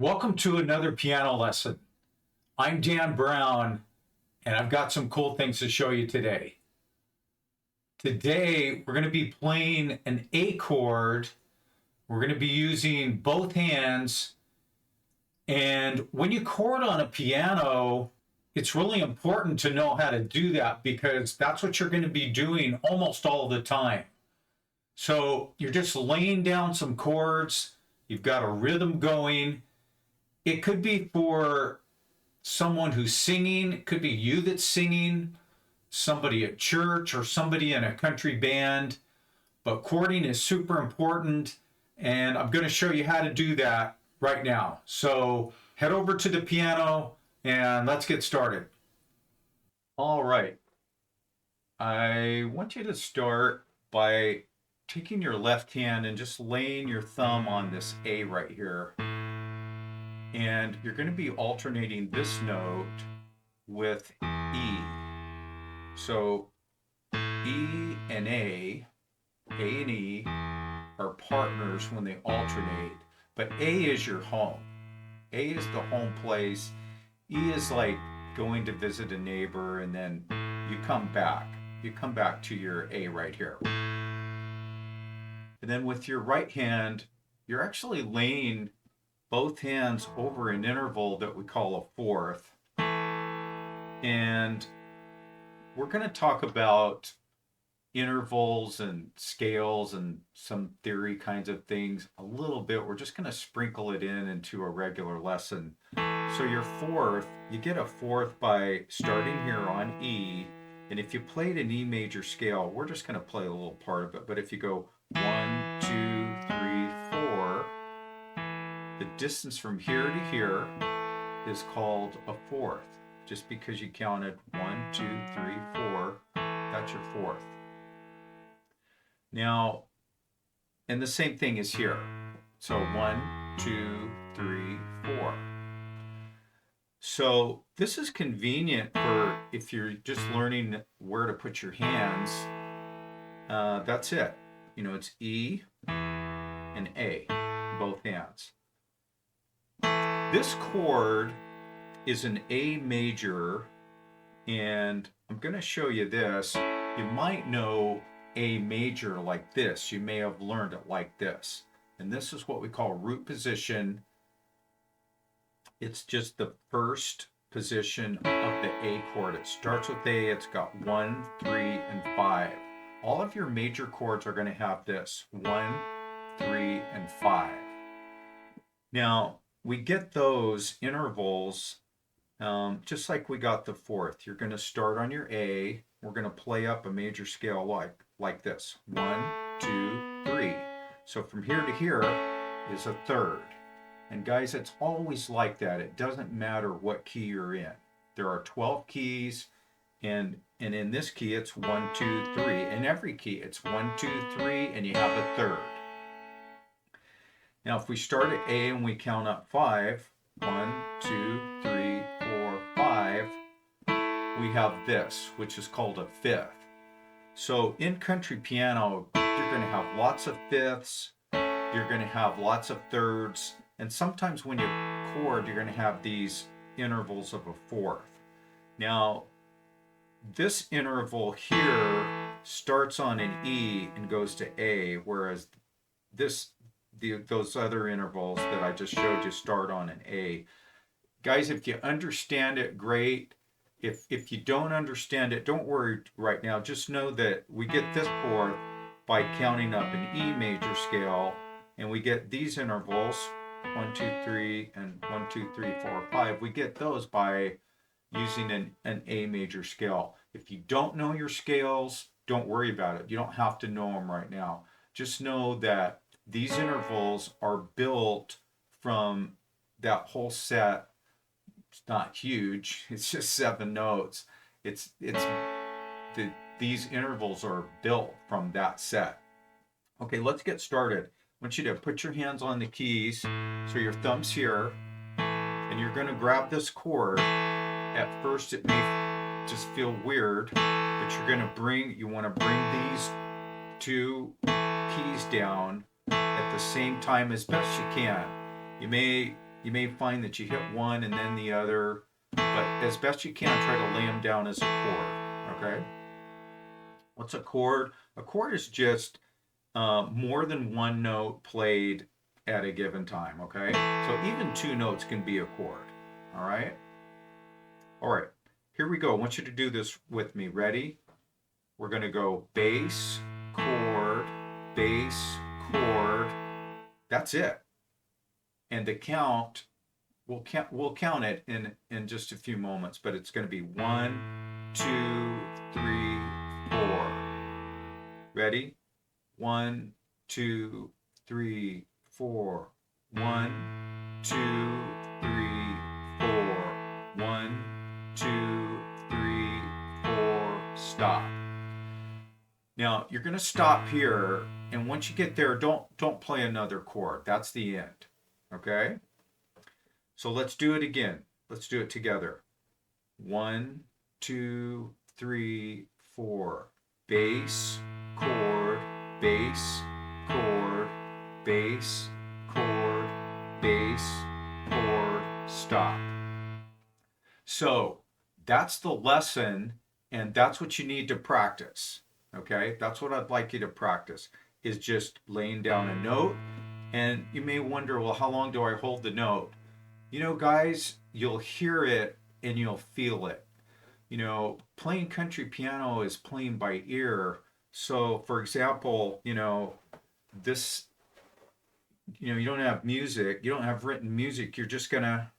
Welcome to another piano lesson. I'm Dan Brown, and I've got some cool things to show you today. Today, we're going to be playing an A chord. We're going to be using both hands. And when you chord on a piano, it's really important to know how to do that because that's what you're going to be doing almost all the time. So you're just laying down some chords, you've got a rhythm going. It could be for someone who's singing, it could be you that's singing, somebody at church, or somebody in a country band. But chording is super important, and I'm going to show you how to do that right now. So head over to the piano and let's get started. All right. I want you to start by taking your left hand and just laying your thumb on this A right here. And you're going to be alternating this note with E. So E and A and E are partners when they alternate, but A is your home. A is the home place. E is like going to visit a neighbor and then you come back. You come back to your A right here. And then with your right hand, you're actually laying both hands over an interval that we call a fourth. And we're going to talk about intervals and scales and some theory kinds of things a little bit. We're just going to sprinkle it into a regular lesson. So your fourth, you get a fourth by starting here on E. And if you played an E major scale, we're just going to play a little part of it. But if you go 1, 2, 3, 4, the distance from here to here is called a fourth. Just because you counted 1, 2, 3, 4, that's your fourth. Now, and the same thing is here. So 1, 2, 3, 4. So this is convenient for if you're just learning where to put your hands. That's it. You know, it's E and A, both hands. This chord is an A major, and I'm going to show you this. You might know A major like this. You may have learned it like this. And this is what we call root position. It's just the first position of the A chord. It starts with A, it's got 1, 3, and 5. All of your major chords are going to have this 1, 3, and 5. Now, we get those intervals just like we got the fourth. You're going to start on your A. We're going to play up a major scale like this 1, 2, 3. So from here to here is a third. And guys, it's always like that. It doesn't matter what key you're in. There are 12 keys, and in this key it's 1, 2, 3. In every key it's 1, 2, 3, and you have a third. Now if we start at A and we count up 5, 1, 2, 3, 4, 5, we have this, which is called a fifth. So in country piano, you're going to have lots of fifths, you're going to have lots of thirds, and sometimes when you chord, you're going to have these intervals of a fourth. Now, this interval here starts on an E and goes to A, whereas those other intervals that I just showed you start on an A. Guys, if you understand it, great. If you don't understand it, don't worry right now. Just know that we get this fourth by counting up an E major scale, and we get these intervals 1, 2, 3, and 1, 2, 3, 4, 5. We get those by using an A major scale. If you don't know your scales, don't worry about it. You don't have to know them right now. Just know that these intervals are built from that whole set. It's not huge. It's just 7 notes. These intervals are built from that set. Okay, let's get started. I want you to put your hands on the keys. So your thumb's here, and you're going to grab this chord. At first it may just feel weird, but you want to bring these two keys down at the same time as best you can. You may You may find that you hit one and then the other, but as best you can, try to lay them down as a chord, okay? What's a chord? A chord is just more than one note played at a given time, okay? So even two notes can be a chord, all right? All right, here we go. I want you to do this with me. Ready? We're going to go bass, chord, bass, chord. That's it. And the count, we'll count it in just a few moments, but it's going to be 1, 2, 3, 4. Ready? 1, 2, 3, 4. 1, 2, 3, 4. 1, 2, 3, 4. Stop. Now you're going to stop here, and once you get there, don't play another chord. That's the end. Okay? So let's do it again. Let's do it together. 1, 2, 3, 4. Bass, chord, bass, chord, bass, chord, bass, chord, stop. So that's the lesson, and that's what you need to practice. Okay, that's what I'd like you to practice, is just laying down a note. And you may wonder, well, how long do I hold the note? You know, guys, you'll hear it and you'll feel it. You know, playing country piano is playing by ear. So, for example, you know, this, you know, you don't have music, you don't have written music, you're just gonna,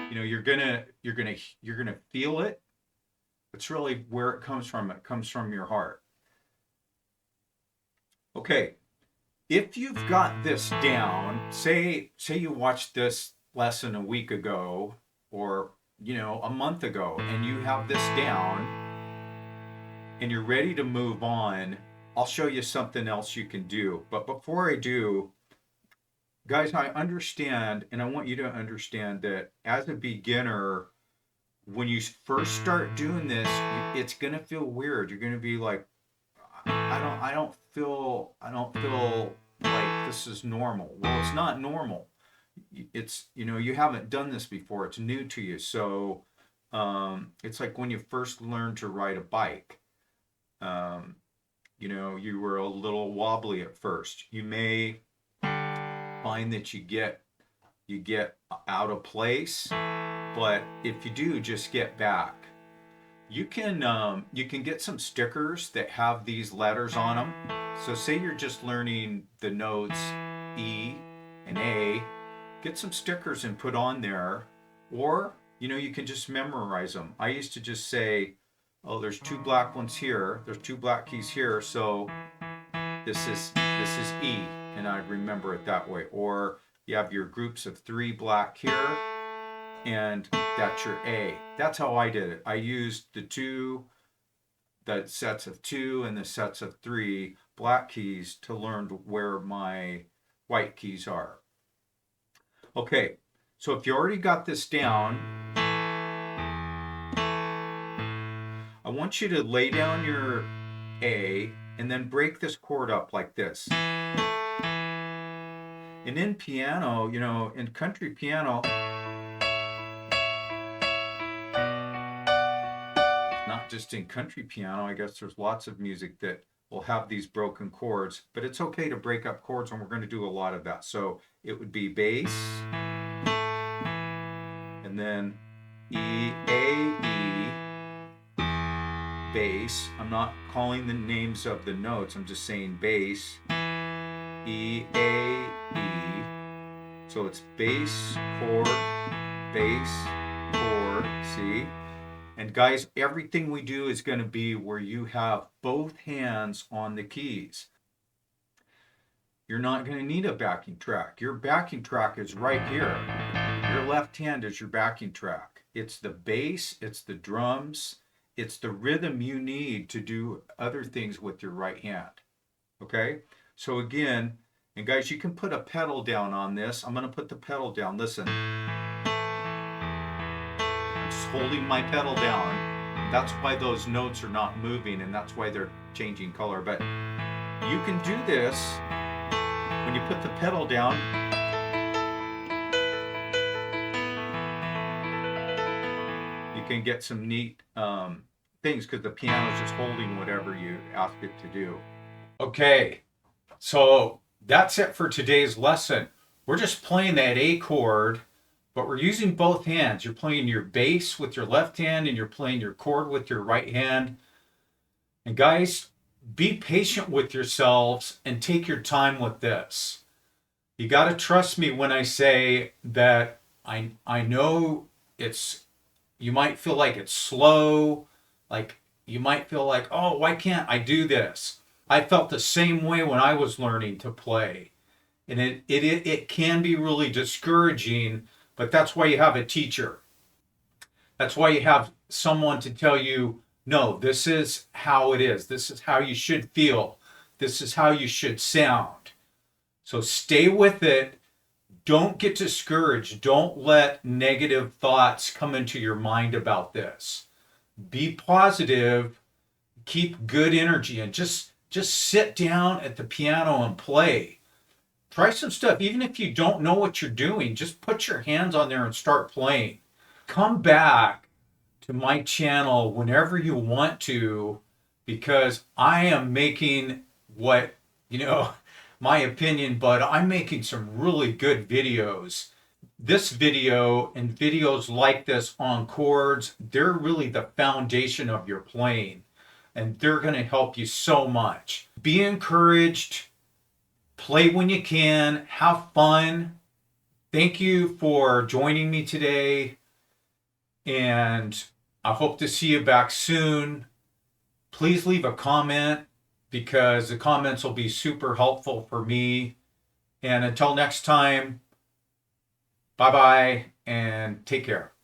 you know, you're gonna feel it. It's really where it comes from. It comes from your heart. Okay, if you've got this down, say you watched this lesson a week ago or, you know, a month ago, and you have this down and you're ready to move on, I'll show you something else you can do. But before I do, guys, I understand, and I want you to understand that as a beginner, when you first start doing this, it's gonna feel weird. You're gonna be like, I don't feel like this is normal. Well, it's not normal. It's, you know, you haven't done this before. It's new to you. So it's like when you first learned to ride a bike. You know, you were a little wobbly at first. You may find that you get out of place, but if you do, just get back. You can get some stickers that have these letters on them. So say you're just learning the notes E and A, get some stickers and put on there, or you know, you can just memorize them. I used to just say, oh, there's 2 black ones here, there's 2 black keys here, so this is E, and I remember it that way. Or you have your groups of 3 black here, and that's your A. That's how I did it. I used the sets of 2 and the sets of 3 black keys to learn where my white keys are. Okay, so if you already got this down, I want you to lay down your A and then break this chord up like this. And in piano, you know, in country piano, not just in country piano, I guess there's lots of music that will have these broken chords, but it's okay to break up chords, and we're going to do a lot of that. So it would be bass, and then E, A, E, bass. I'm not calling the names of the notes, I'm just saying bass, E, A, E. So it's bass, chord, see? And guys, everything we do is going to be where you have both hands on the keys. You're not going to need a backing track. Your backing track is right here. Your left hand is your backing track. It's the bass, it's the drums, it's the rhythm you need to do other things with your right hand. Okay? So again, and guys, you can put a pedal down on this. I'm going to put the pedal down. Listen. I'm just holding my pedal down. That's why those notes are not moving, and that's why they're changing color. But you can do this when you put the pedal down. You can get some neat things because the piano's just holding whatever you ask it to do. Okay, so that's it for today's lesson. We're just playing that A chord, but we're using both hands. You're playing your bass with your left hand and you're playing your chord with your right hand. And guys, be patient with yourselves and take your time with this. You got to trust me when I say that I know you might feel like it's slow, like you might feel like, oh, why can't I do this? I felt the same way when I was learning to play. And it can be really discouraging, but that's why you have a teacher. That's why you have someone to tell you, no, this is how it is. This is how you should feel. This is how you should sound. So stay with it. Don't get discouraged. Don't let negative thoughts come into your mind about this. Be positive. Keep good energy and just sit down at the piano and play. Try some stuff. Even if you don't know what you're doing, just put your hands on there and start playing. Come back to my channel whenever you want to, because I am making my opinion, but I'm making some really good videos. This video and videos like this on chords, they're really the foundation of your playing, and they're going to help you so much. Be encouraged. Play when you can. Have fun. Thank you for joining me today, and I hope to see you back soon. Please leave a comment because the comments will be super helpful for me. And until next time, bye-bye and take care.